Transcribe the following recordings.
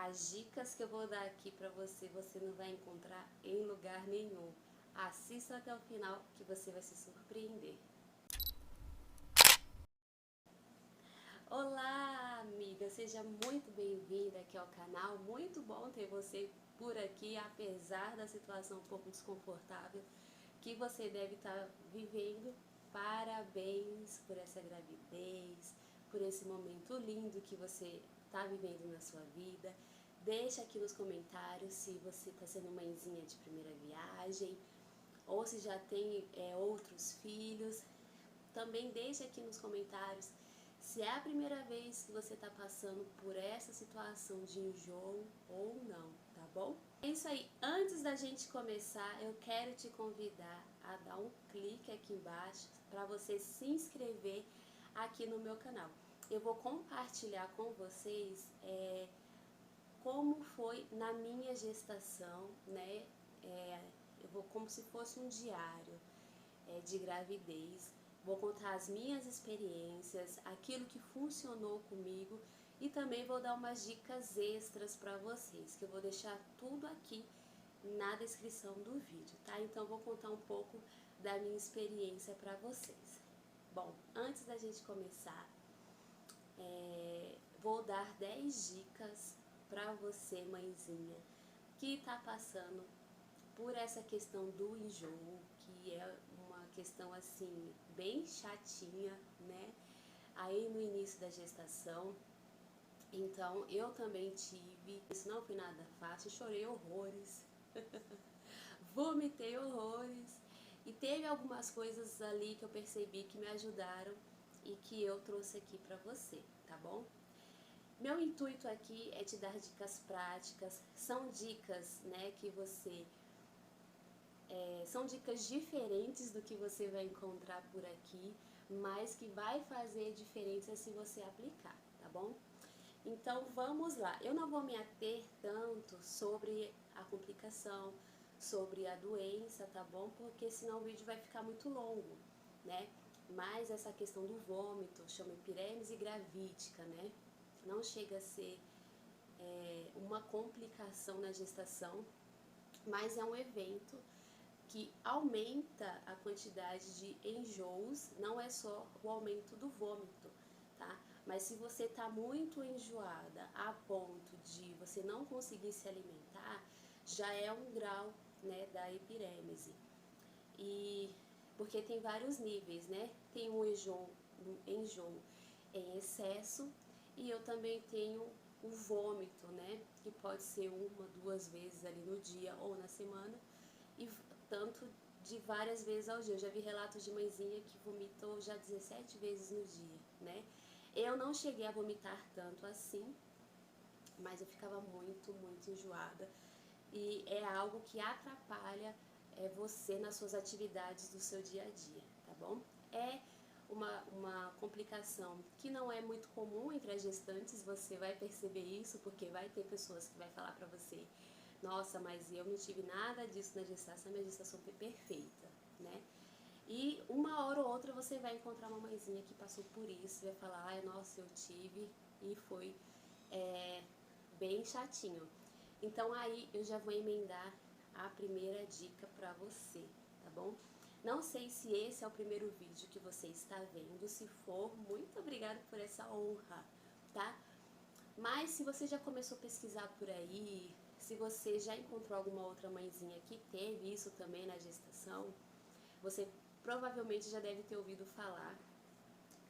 As dicas que eu vou dar aqui para você, você não vai encontrar em lugar nenhum. Assista até o final que você vai se surpreender. Olá, amiga, seja muito bem-vinda aqui ao canal. Muito bom ter você por aqui, apesar da situação um pouco desconfortável que você deve estar vivendo. Parabéns por essa gravidez, por esse momento lindo que você está vivendo na sua vida. Deixa aqui nos comentários se você está sendo mãezinha de primeira viagem ou se já tem outros filhos. Também deixa aqui nos comentários se é a primeira vez que você está passando por essa situação de enjoo ou não, tá bom? É isso aí, antes da gente começar, eu quero te convidar a dar um clique aqui embaixo para você se inscrever aqui no meu canal. Eu vou compartilhar com vocês como foi na minha gestação, né? Eu vou como se fosse um diário de gravidez. Vou contar as minhas experiências, aquilo que funcionou comigo e também vou dar umas dicas extras para vocês, que eu vou deixar tudo aqui na descrição do vídeo, tá? Então vou contar um pouco da minha experiência para vocês. Bom, antes da gente começar, vou dar 10 dicas para você, mãezinha, que está passando por essa questão do enjoo, que é uma questão assim bem chatinha, né? Aí no início da gestação, então eu também tive, isso não foi nada fácil, chorei horrores, vomitei horrores e teve algumas coisas ali que eu percebi que me ajudaram e que eu trouxe aqui pra você, tá bom? Meu intuito aqui é te dar dicas práticas, são dicas, né, que você são dicas diferentes do que você vai encontrar por aqui, mas que vai fazer diferença se você aplicar, tá bom? Então vamos lá, eu não vou me ater tanto sobre a complicação, sobre a doença, tá bom? Porque senão o vídeo vai ficar muito longo, né? Mas essa questão do vômito, chama epiremese gravídica, né? Não chega a ser uma complicação na gestação, mas é um evento que aumenta a quantidade de enjoos, não é só o aumento do vômito, tá? Mas se você está muito enjoada a ponto de você não conseguir se alimentar, já é um grau, né, da epiremese. E porque tem vários níveis, né? Tem um enjoo em excesso e eu também tenho o vômito, né? Que pode ser uma, duas vezes ali no dia ou na semana e tanto de várias vezes ao dia. Eu já vi relatos de mãezinha que vomitou já 17 vezes no dia, né? Eu não cheguei a vomitar tanto assim, mas eu ficava muito, muito enjoada. E é algo que atrapalha você nas suas atividades do seu dia a dia, tá bom? É uma complicação que não é muito comum entre as gestantes, você vai perceber isso, porque vai ter pessoas que vai falar pra você: nossa, mas eu não tive nada disso na gestação, minha gestação foi perfeita, né? E uma hora ou outra você vai encontrar uma mãezinha que passou por isso e vai falar: ai, nossa, eu tive e foi bem chatinho. Então aí eu já vou emendar a primeira dica pra você, tá bom? Não sei se esse é o primeiro vídeo que você está vendo, se for, muito obrigada por essa honra, tá? Mas se você já começou a pesquisar por aí, se você já encontrou alguma outra mãezinha que teve isso também na gestação, você provavelmente já deve ter ouvido falar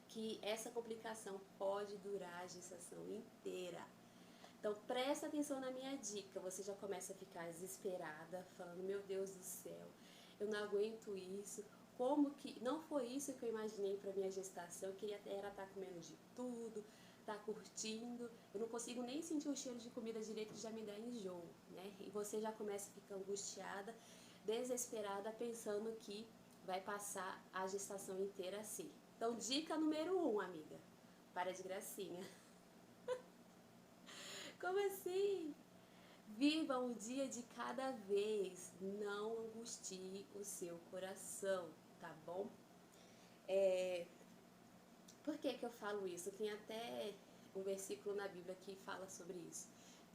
que essa complicação pode durar a gestação inteira. Então presta atenção na minha dica, você já começa a ficar desesperada, falando: meu Deus do céu, eu não aguento isso, como que não foi isso que eu imaginei para minha gestação, eu queria era estar comendo de tudo, estar curtindo, eu não consigo nem sentir o cheiro de comida direito, já me dá enjoo, né? E você já começa a ficar angustiada, desesperada, pensando que vai passar a gestação inteira assim. Então dica número 1, amiga, para de gracinha. Como assim? Viva um dia de cada vez, não angustie o seu coração, tá bom? Por que que eu falo isso? Tem até um versículo na Bíblia que fala sobre isso.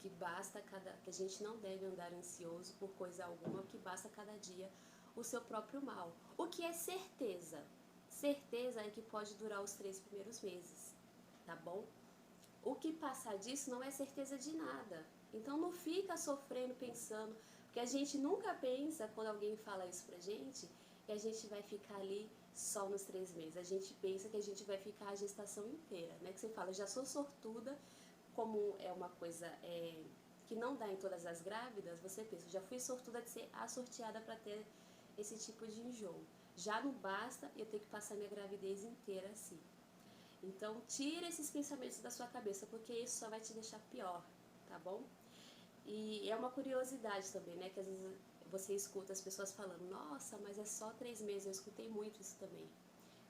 que que a gente não deve andar ansioso por coisa alguma, que basta cada dia o seu próprio mal. O que é certeza? Certeza é que pode durar os 3 primeiros meses, tá bom? O que passar disso não é certeza de nada. Então não fica sofrendo pensando, porque a gente nunca pensa quando alguém fala isso pra gente, que a gente vai ficar ali só nos 3 meses. A gente pensa que a gente vai ficar a gestação inteira, né? Que você fala, já sou sortuda, como é uma coisa que não dá em todas as grávidas, você pensa, já fui sortuda de ser a sorteada para ter esse tipo de enjoo. Já não basta eu ter que passar minha gravidez inteira assim. Então, tira esses pensamentos da sua cabeça, porque isso só vai te deixar pior, tá bom? E é uma curiosidade também, né? Que às vezes você escuta as pessoas falando, nossa, mas é só 3 meses. Eu escutei muito isso também.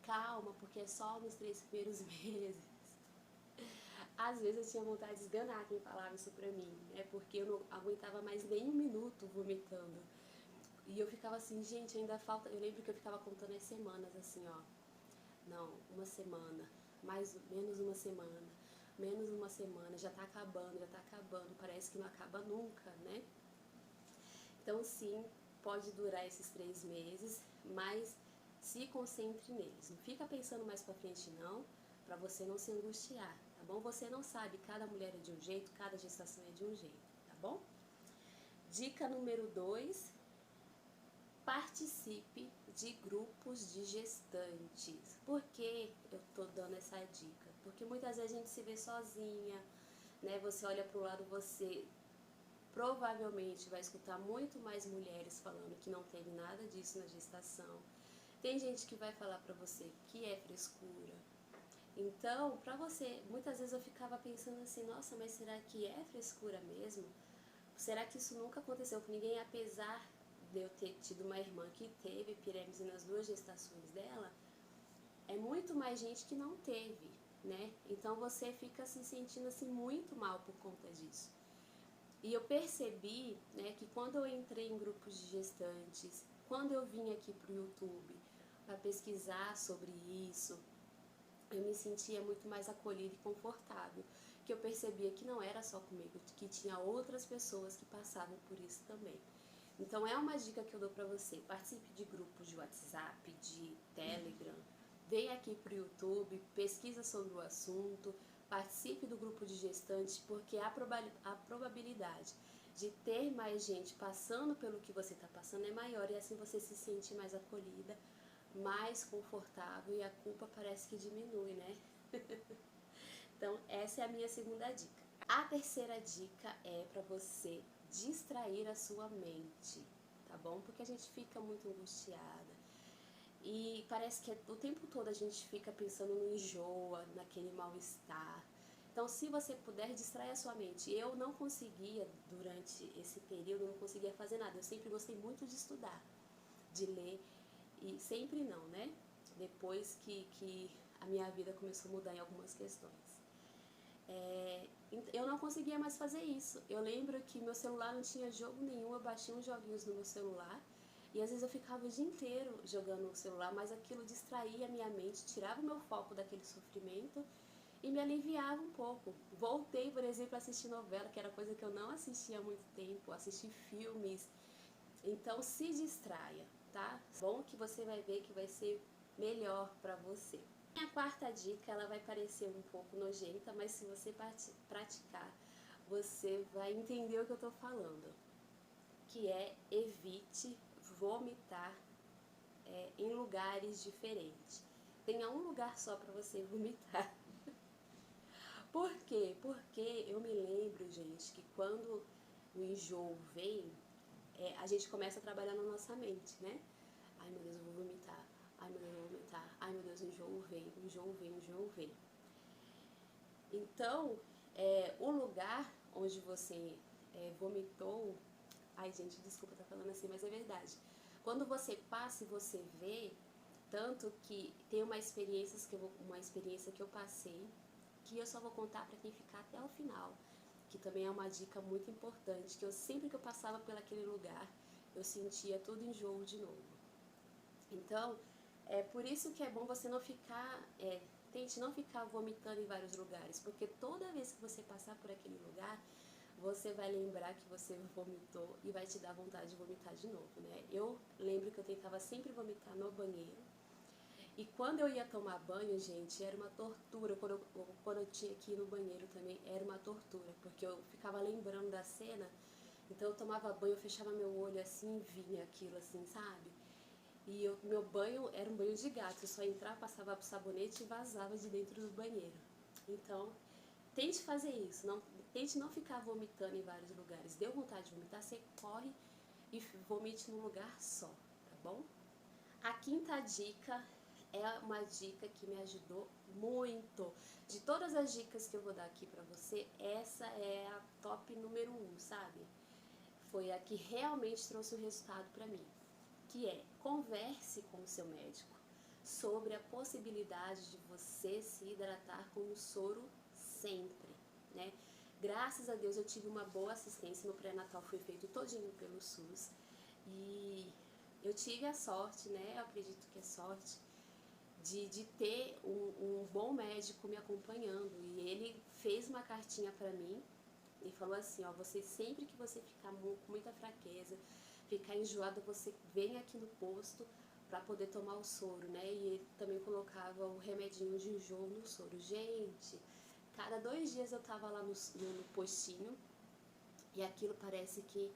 Calma, porque é só nos 3 primeiros meses. Às vezes eu tinha vontade de esganar quem falava isso pra mim, né? Porque eu não aguentava mais nem um minuto vomitando. E eu ficava assim, gente, ainda falta... Eu lembro que eu ficava contando as semanas, assim, ó. Não, uma semana, menos uma semana, já tá acabando, parece que não acaba nunca, né? Então, sim, pode durar esses 3 meses, mas se concentre neles. Não fica pensando mais pra frente, não, pra você não se angustiar, tá bom? Você não sabe, cada mulher é de um jeito, cada gestação é de um jeito, tá bom? Dica número 2, participe de grupos de gestantes. Por que eu tô dando essa dica? Porque muitas vezes a gente se vê sozinha, né? Você olha pro lado, você provavelmente vai escutar muito mais mulheres falando que não teve nada disso na gestação. Tem gente que vai falar pra você que é frescura. Então, pra você, muitas vezes eu ficava pensando assim, nossa, mas será que é frescura mesmo? Será que isso nunca aconteceu com ninguém, apesar de eu ter tido uma irmã que teve epiremse nas 2 gestações dela? É muito mais gente que não teve, né? Então você fica se sentindo assim muito mal por conta disso. E eu percebi, né, que quando eu entrei em grupos de gestantes, quando eu vim aqui pro YouTube para pesquisar sobre isso, eu me sentia muito mais acolhida e confortável, que eu percebia que não era só comigo, que tinha outras pessoas que passavam por isso também. Então é uma dica que eu dou pra você, participe de grupos de WhatsApp, de Telegram, vem aqui pro YouTube, pesquisa sobre o assunto, participe do grupo de gestantes, porque a probabilidade de ter mais gente passando pelo que você está passando é maior, e assim você se sente mais acolhida, mais confortável, e a culpa parece que diminui, né? Então, essa é a minha segunda dica. A terceira dica é para você distrair a sua mente, tá bom? Porque a gente fica muito angustiada e parece que o tempo todo a gente fica pensando no enjoa, naquele mal-estar. Então, se você puder distrair a sua mente, eu não conseguia, durante esse período, não conseguia fazer nada. Eu sempre gostei muito de estudar, de ler, e sempre não, né? Depois que a minha vida começou a mudar em algumas questões. Eu não conseguia mais fazer isso. Eu lembro que meu celular não tinha jogo nenhum, eu baixei uns joguinhos no meu celular e às vezes eu ficava o dia inteiro jogando no celular, mas aquilo distraía a minha mente, tirava o meu foco daquele sofrimento e me aliviava um pouco. Voltei, por exemplo, a assistir novela, que era coisa que eu não assistia há muito tempo, assistir filmes. Então se distraia, tá? Bom que você vai ver que vai ser melhor pra você. A quarta dica, ela vai parecer um pouco nojenta, mas se você praticar, você vai entender o que eu tô falando, que é evite vomitar em lugares diferentes. Tenha um lugar só para você vomitar. Por quê? Porque eu me lembro, gente, que quando o enjoo vem, a gente começa a trabalhar na nossa mente, né? Ai meu Deus, eu vou vomitar. Ai meu Deus, eu vou vomitar. Ai meu Deus, o enjoo vem, o enjoo vem, o enjoo vem. Então, o lugar onde você vomitou... Ai, gente, desculpa estar falando assim, mas é verdade. Quando você passa e você vê, tanto que tem uma experiência que eu passei, que eu só vou contar para quem ficar até o final, que também é uma dica muito importante, que eu sempre que eu passava por aquele lugar, eu sentia todo enjoo de novo. Então, é por isso que é bom você não ficar, tente não ficar vomitando em vários lugares, porque toda vez que você passar por aquele lugar, você vai lembrar que você vomitou e vai te dar vontade de vomitar de novo, né? Eu lembro que eu tentava sempre vomitar no banheiro. E quando eu ia tomar banho, gente, era uma tortura. Quando eu tinha que ir no banheiro também, era uma tortura. Porque eu ficava lembrando da cena. Então eu tomava banho, eu fechava meu olho assim e vinha aquilo assim, sabe? E meu banho era um banho de gato. Eu só entrava, passava pro sabonete e vazava de dentro do banheiro. Então, tente fazer isso. Tente não ficar vomitando em vários lugares. Deu vontade de vomitar, você corre e vomite num lugar só, tá bom? A quinta dica é uma dica que me ajudou muito. De todas as dicas que eu vou dar aqui pra você, essa é a top número 1, sabe? Foi a que realmente trouxe um resultado pra mim. Que é, converse com o seu médico sobre a possibilidade de você se hidratar com o soro sempre, né? Graças a Deus eu tive uma boa assistência, meu pré-natal foi feito todinho pelo SUS e eu tive a sorte, né? Eu acredito que é sorte, de ter um bom médico me acompanhando e ele fez uma cartinha pra mim e falou assim, ó, você sempre que você ficar com muita fraqueza, ficar enjoada, você vem aqui no posto para poder tomar o soro, né? E ele também colocava o remedinho de enjoo no soro. Gente, cada 2 dias eu tava lá no postinho e aquilo parece que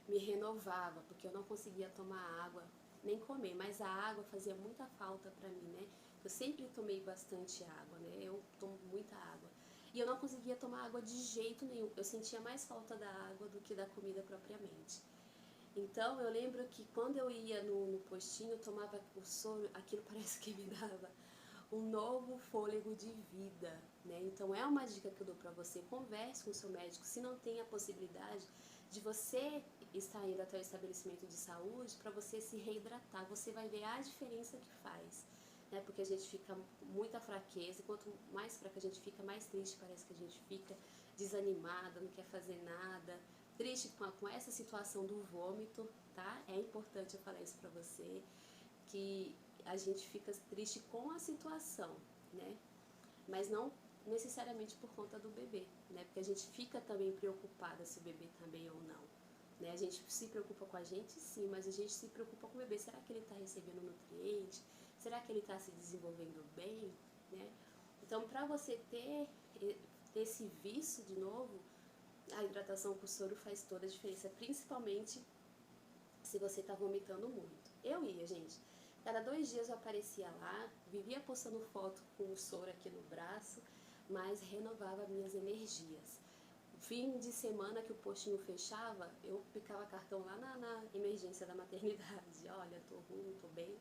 me renovava, porque eu não conseguia tomar água, nem comer, mas a água fazia muita falta para mim, né? Eu sempre tomei bastante água, né? Eu tomo muita água. E eu não conseguia tomar água de jeito nenhum. Eu sentia mais falta da água do que da comida propriamente. Então eu lembro que quando eu ia no postinho, eu tomava o soro, aquilo parece que me dava um novo fôlego de vida, né? Então é uma dica que eu dou para você, converse com o seu médico, se não tem a possibilidade de você estar indo até o estabelecimento de saúde para você se reidratar, você vai ver a diferença que faz, né? Porque a gente fica com muita fraqueza, e quanto mais fraca a gente fica, mais triste parece que a gente fica, desanimada, não quer fazer nada, triste com essa situação do vômito, tá? É importante eu falar isso para você, que a gente fica triste com a situação, né? Mas não necessariamente por conta do bebê, né? Porque a gente fica também preocupada se o bebê está bem ou não, né? A gente se preocupa com a gente, sim, mas a gente se preocupa com o bebê. Será que ele está recebendo nutriente? Será que ele está se desenvolvendo bem, né? Então, para você ter esse vício de novo, a hidratação com soro faz toda a diferença, principalmente se você está vomitando muito. Eu ia, gente. Cada 2 dias eu aparecia lá, vivia postando foto com o soro aqui no braço, mas renovava minhas energias. Fim de semana que o postinho fechava, eu picava cartão lá na emergência da maternidade. Olha, tô ruim, tô bem.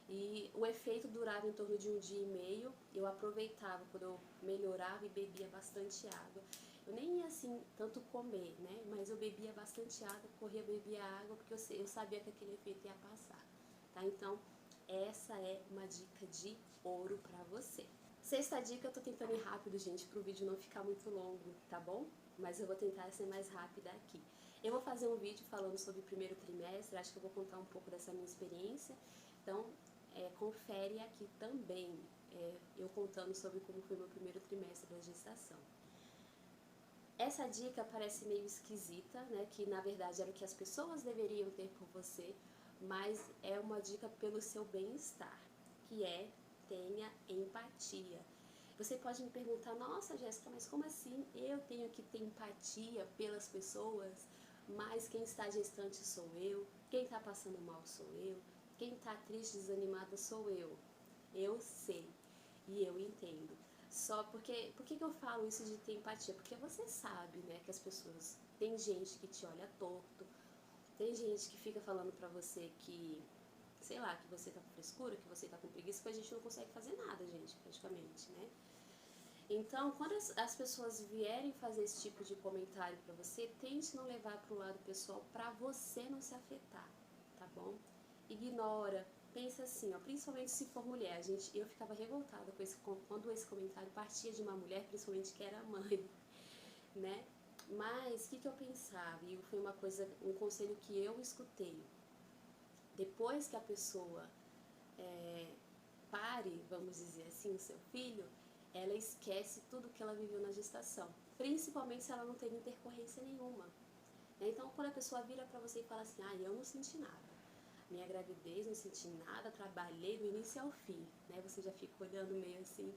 E o efeito durava em torno de 1 dia e meio. Eu aproveitava quando eu melhorava e bebia bastante água. Eu nem ia assim tanto comer, né? Mas eu bebia bastante água, corria, bebia água, porque eu sabia que aquele efeito ia passar, tá? Então, essa é uma dica de ouro pra você. Sexta dica, eu tô tentando ir rápido, gente, pro vídeo não ficar muito longo, tá bom? Mas eu vou tentar ser mais rápida aqui. Eu vou fazer um vídeo falando sobre o primeiro trimestre, acho que eu vou contar um pouco dessa minha experiência. Então, confere aqui também, eu contando sobre como foi meu primeiro trimestre da gestação. Essa dica parece meio esquisita, né? Que na verdade era o que as pessoas deveriam ter por você, mas é uma dica pelo seu bem-estar, que é tenha empatia. Você pode me perguntar, nossa Jéssica, mas como assim eu tenho que ter empatia pelas pessoas, mas quem está gestante sou eu, quem está passando mal sou eu, quem está triste, desanimada sou eu. Eu sei e eu entendo. Só porque, por que eu falo isso de ter empatia? Porque você sabe, né, que as pessoas, tem gente que te olha torto, tem gente que fica falando pra você que, sei lá, que você tá com frescura, que você tá com preguiça, que a gente não consegue fazer nada, gente, praticamente, né? Então, quando as pessoas vierem fazer esse tipo de comentário pra você, tente não levar pro lado pessoal pra você não se afetar, tá bom? Ignora, pensa assim, ó, principalmente se for mulher, eu ficava revoltada quando esse comentário partia de uma mulher, principalmente que era mãe, né? Mas o que eu pensava? E foi um conselho que eu escutei. Depois que a pessoa pare, vamos dizer assim, o seu filho, ela esquece tudo que ela viveu na gestação. principalmente se ela não teve intercorrência nenhuma. Então, quando a pessoa vira pra você e fala assim, eu não senti nada, minha gravidez, não senti nada, trabalhei do início ao fim, né? Você já fica olhando meio assim,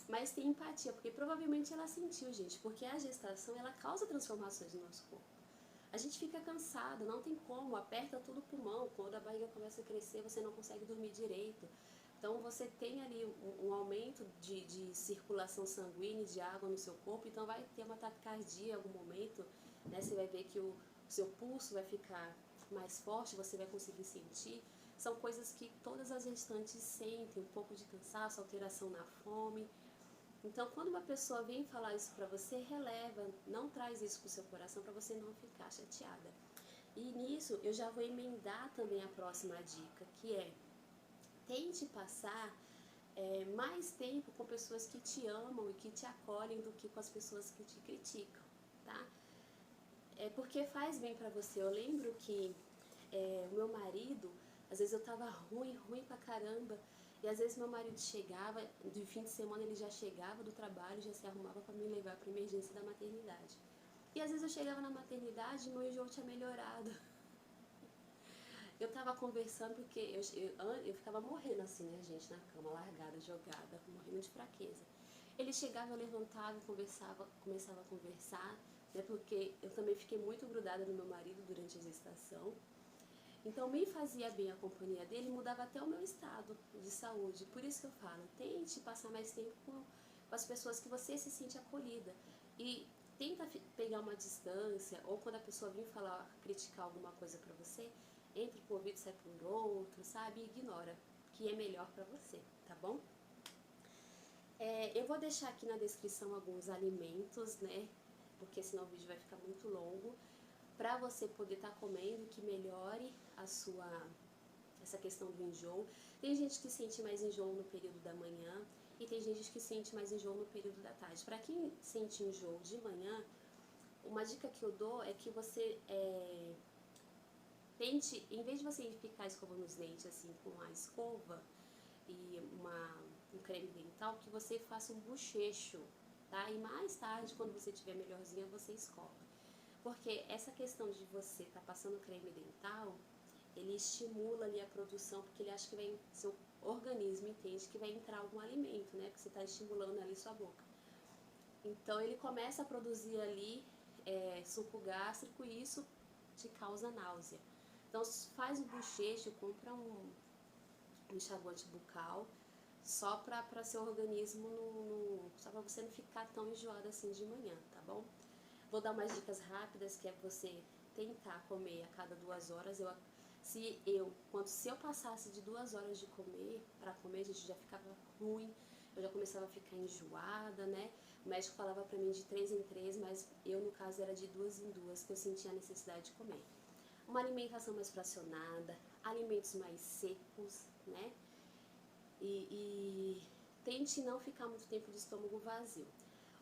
mas tem empatia, porque provavelmente ela sentiu, gente, porque a gestação, ela causa transformações no nosso corpo. A gente fica cansado, não tem como, aperta todo o pulmão, quando a barriga começa a crescer, você não consegue dormir direito. Então você tem ali um aumento de circulação sanguínea, de água no seu corpo, então vai ter uma taquicardia em algum momento, né? Você vai ver que o seu pulso vai ficar mais forte, você vai conseguir sentir. São coisas que todas as gestantes sentem, um pouco de cansaço, alteração na fome. Então, quando uma pessoa vem falar isso pra você, releva, não traz isso pro seu coração pra você não ficar chateada. E nisso, eu já vou emendar também a próxima dica, que é: tente passar mais tempo com pessoas que te amam e que te acolhem do que com as pessoas que te criticam, tá? Porque faz bem pra você. Eu lembro que o meu marido, às vezes eu tava ruim pra caramba, e às vezes meu marido chegava, de fim de semana ele já chegava do trabalho, já se arrumava pra me levar pra emergência da maternidade. E às vezes eu chegava na maternidade e meu enjoo tinha melhorado. Eu tava conversando porque eu ficava morrendo assim, né, gente, na cama, largada, jogada, morrendo de fraqueza. Ele chegava, eu levantava, começava a conversar, né, porque eu também fiquei muito grudada no meu marido durante a gestação. Então me fazia bem a companhia dele, mudava até o meu estado de saúde. Por isso que eu falo, tente passar mais tempo com as pessoas que você se sente acolhida. E tenta pegar uma distância, ou quando a pessoa vir falar, criticar alguma coisa pra você, entra por um ouvido, sai por outro, sabe? E ignora, que é melhor pra você, tá bom? Eu vou deixar aqui na descrição alguns alimentos, né? Porque senão o vídeo vai ficar muito longo, para você poder estar comendo, que melhore essa questão do enjoo. Tem gente que sente mais enjoo no período da manhã e tem gente que sente mais enjoo no período da tarde. Para quem sente enjoo de manhã, uma dica que eu dou é que você tente, em vez de você ficar escovando os dentes assim com a escova e um creme dental, que você faça um bochecho, tá? E mais tarde, quando você estiver melhorzinha, você escova. Porque essa questão de você estar passando creme dental, ele estimula ali a produção, porque ele acha que seu organismo entende que vai entrar algum alimento, né? Porque você está estimulando ali sua boca. Então ele começa a produzir ali suco gástrico e isso te causa náusea. Então faz o bochecho, compra um enxaguante bucal, só para seu organismo, só para você não ficar tão enjoado assim de manhã, tá bom? Vou dar umas dicas rápidas, que é você tentar comer a cada 2 horas. Se eu passasse de 2 horas de comer, para comer, a gente já ficava ruim, eu já começava a ficar enjoada, né? O médico falava pra mim de 3 em 3, mas eu, no caso, era de 2 em 2 que eu sentia a necessidade de comer. Uma alimentação mais fracionada, alimentos mais secos, né? E tente não ficar muito tempo de estômago vazio.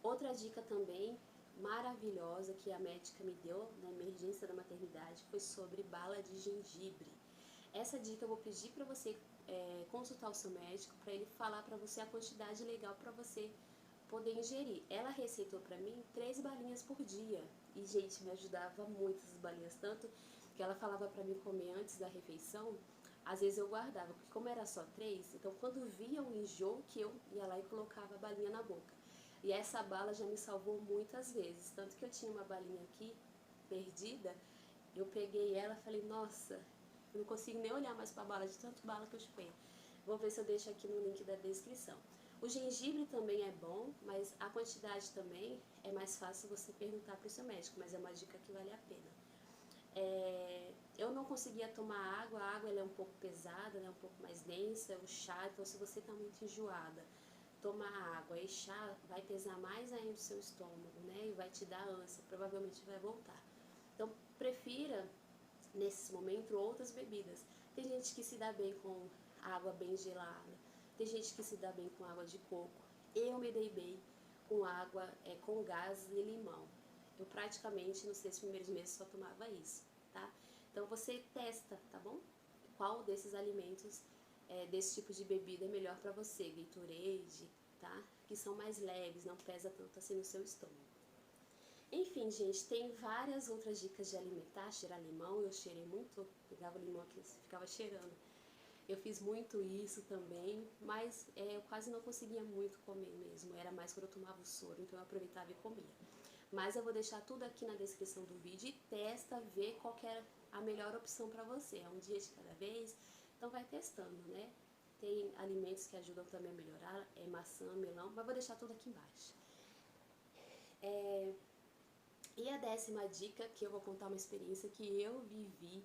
Outra dica também maravilhosa que a médica me deu na emergência da maternidade foi sobre bala de gengibre. Essa dica eu vou pedir para você consultar o seu médico, para ele falar para você a quantidade legal para você poder ingerir. Ela receitou para mim 3 balinhas por dia e, gente, me ajudava muito essas balinhas, tanto que ela falava para mim comer antes da refeição. Às vezes eu guardava, porque como era só 3, então quando via o enjoo, que eu ia lá e colocava a balinha na boca. E essa bala já me salvou muitas vezes, tanto que eu tinha uma balinha aqui, perdida, eu peguei ela e falei, nossa, eu não consigo nem olhar mais para a bala, de tanto bala que eu chupei. Vou ver se eu deixo aqui no link da descrição. O gengibre também é bom, mas a quantidade também é mais fácil você perguntar para o seu médico, mas é uma dica que vale a pena. Eu não conseguia tomar água, a água ela é um pouco pesada, né, um pouco mais densa, o chá, então se você está muito enjoada, tomar água e chá vai pesar mais ainda o seu estômago, né, e vai te dar ânsia, provavelmente vai voltar. Então prefira, nesse momento, outras bebidas. Tem gente que se dá bem com água bem gelada, tem gente que se dá bem com água de coco. Eu me dei bem com água com gás e limão. Eu praticamente nos 6 primeiros meses só tomava isso, tá? Então você testa, tá bom? Qual desses alimentos, desse tipo de bebida é melhor para você, Gatorade, tá? Que são mais leves, não pesa tanto assim no seu estômago. Enfim, gente, tem várias outras dicas de alimentar, cheirar limão. Eu cheirei muito, pegava o limão aqui, ficava cheirando. Eu fiz muito isso também, mas eu quase não conseguia muito comer mesmo. Era mais quando eu tomava o soro, então eu aproveitava e comia. Mas eu vou deixar tudo aqui na descrição do vídeo e testa, vê qual que é a melhor opção para você. É um dia de cada vez, então vai testando, né? Tem alimentos que ajudam também a melhorar, maçã, melão, mas vou deixar tudo aqui embaixo. E a 10ª dica, que eu vou contar uma experiência que eu vivi,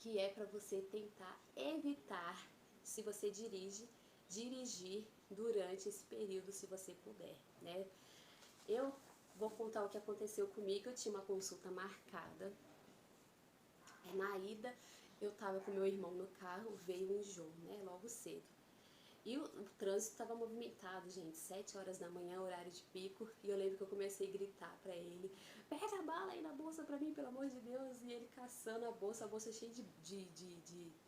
que é para você tentar evitar, se você dirigir durante esse período, se você puder, né? Eu vou contar o que aconteceu comigo. Eu tinha uma consulta marcada. Na ida, eu tava com meu irmão no carro, veio um enjoo, né, logo cedo. E o trânsito estava movimentado, gente, 7 horas da manhã, horário de pico, e eu lembro que eu comecei a gritar pra ele, pega a bala aí na bolsa pra mim, pelo amor de Deus, e ele caçando a bolsa cheia de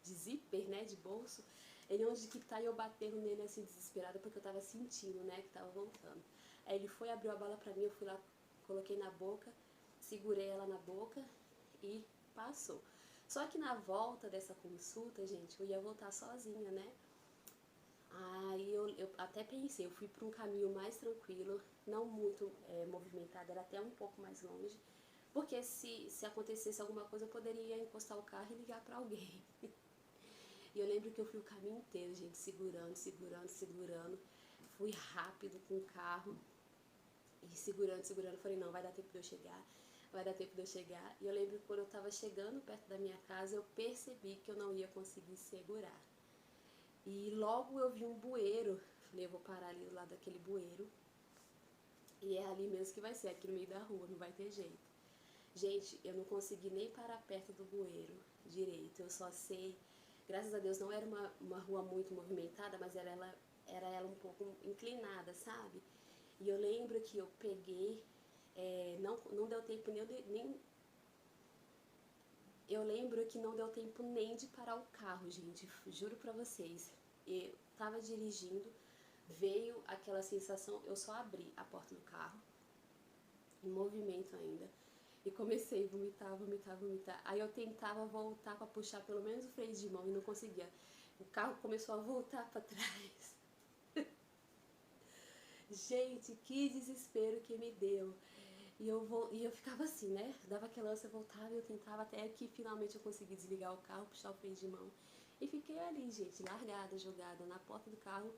zíper, né, de bolso, ele onde que tá, e eu batendo nele assim, desesperada, porque eu tava sentindo, né, que tava voltando. Aí ele foi, abriu a bala pra mim, eu fui lá, coloquei na boca, segurei ela na boca e passou. Só que na volta dessa consulta, gente, eu ia voltar sozinha, né? Aí eu até pensei, eu fui para um caminho mais tranquilo, não muito movimentado, era até um pouco mais longe, porque se acontecesse alguma coisa eu poderia encostar o carro e ligar para alguém. E eu lembro que eu fui o caminho inteiro, gente, segurando, fui rápido com o carro e segurando, falei, não, vai dar tempo de eu chegar, vai dar tempo de eu chegar. E eu lembro que quando eu estava chegando perto da minha casa, eu percebi que eu não ia conseguir segurar. E logo eu vi um bueiro, falei, eu vou parar ali do lado daquele bueiro, e é ali mesmo que vai ser, aqui no meio da rua, não vai ter jeito. Gente, eu não consegui nem parar perto do bueiro direito, eu só sei, graças a Deus não era uma rua muito movimentada, mas era ela um pouco inclinada, sabe? E eu lembro que eu peguei, não deu tempo nem eu lembro que não deu tempo nem de parar o carro, gente, juro pra vocês. Eu tava dirigindo, veio aquela sensação, eu só abri a porta do carro, em movimento ainda, e comecei a vomitar. Aí eu tentava voltar pra puxar pelo menos o freio de mão e não conseguia. O carro começou a voltar pra trás. Gente, que desespero que me deu. E eu ficava assim, né? Dava aquela ânsia, voltava e eu tentava até que finalmente eu consegui desligar o carro, puxar o freio de mão. E fiquei ali, gente, largada, jogada na porta do carro,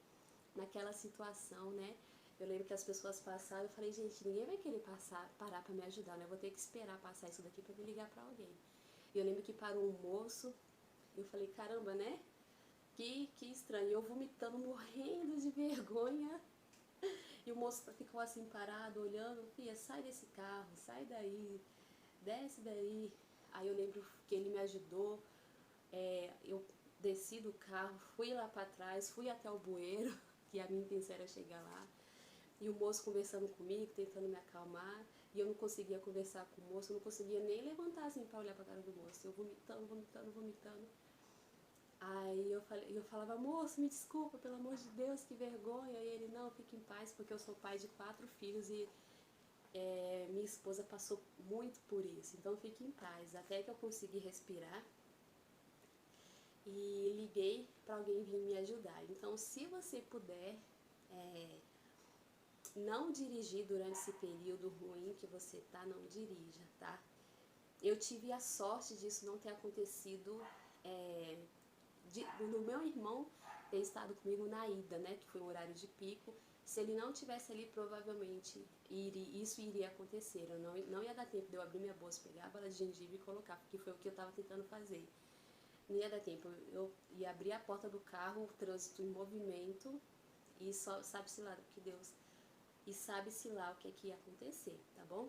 naquela situação, né? Eu lembro que as pessoas passaram, eu falei, gente, ninguém vai querer parar pra me ajudar, né? Eu vou ter que esperar passar isso daqui pra me ligar pra alguém. E eu lembro que parou um moço, e eu falei, caramba, né? Que estranho. E eu vomitando, morrendo de vergonha. E o moço ficou assim parado, olhando, filha, sai desse carro, sai daí, desce daí. Aí eu lembro que ele me ajudou, eu desci do carro, fui lá para trás, fui até o bueiro, que a minha intenção era chegar lá. E o moço conversando comigo, tentando me acalmar, e eu não conseguia conversar com o moço, eu não conseguia nem levantar assim para olhar para a cara do moço, eu vomitando. Aí eu falava, moço, me desculpa, pelo amor de Deus, que vergonha. E ele, não, fique em paz, porque eu sou pai de 4 filhos e minha esposa passou muito por isso, então fique em paz. Até que eu consegui respirar e liguei para alguém vir me ajudar. Então, se você puder não dirigir durante esse período ruim que você tá, não dirija, tá? Eu tive a sorte disso não ter acontecido do meu irmão ter estado comigo na ida, né, que foi um horário de pico. Se ele não tivesse ali, provavelmente isso iria acontecer. Eu não ia dar tempo de eu abrir minha bolsa, pegar a bala de gengibre e colocar, porque foi o que eu estava tentando fazer. Não ia dar tempo. Eu ia abrir a porta do carro, o trânsito em movimento, e só sabe-se lá que Deus, e sabe-se lá o que é que ia acontecer, tá bom?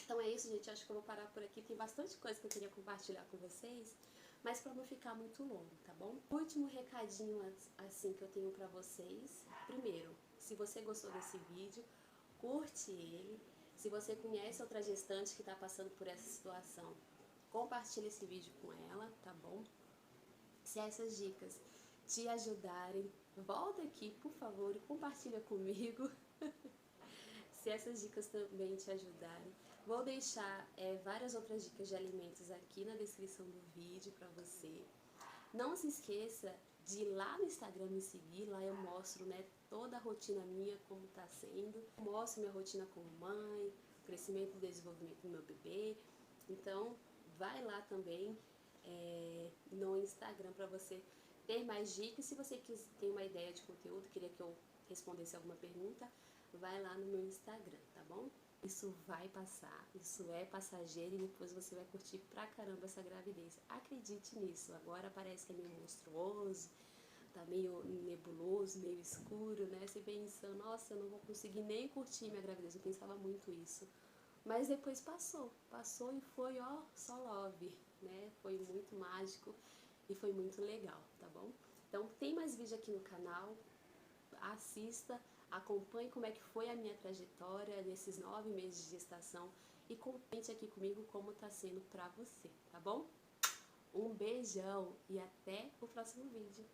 Então é isso, gente. Acho que eu vou parar por aqui. Tem bastante coisa que eu queria compartilhar com vocês, mas para não ficar muito longo, tá bom? Último recadinho assim que eu tenho para vocês. Primeiro, se você gostou desse vídeo, curte ele. Se você conhece outra gestante que está passando por essa situação, compartilhe esse vídeo com ela, tá bom? Se essas dicas te ajudarem, volta aqui, por favor, e compartilha comigo. Se essas dicas também te ajudarem, vou deixar várias outras dicas de alimentos aqui na descrição do vídeo para você. Não se esqueça de ir lá no Instagram me seguir, lá eu mostro, né, toda a rotina minha, como tá sendo. Eu mostro minha rotina como mãe, o crescimento e desenvolvimento do meu bebê. Então, vai lá também no Instagram para você ter mais dicas. Se você tem uma ideia de conteúdo, queria que eu respondesse alguma pergunta, vai lá no meu Instagram, tá bom? Isso vai passar, isso é passageiro e depois você vai curtir pra caramba essa gravidez. Acredite nisso, agora parece que é meio monstruoso, tá meio nebuloso, meio escuro, né? Você pensa, nossa, eu não vou conseguir nem curtir minha gravidez, eu pensava muito isso. Mas depois passou e foi, ó, só love, né? Foi muito mágico e foi muito legal, tá bom? Então tem mais vídeo aqui no canal, assista, acompanhe como é que foi a minha trajetória nesses 9 meses de gestação e comente aqui comigo como tá sendo pra você, tá bom? Um beijão e até o próximo vídeo.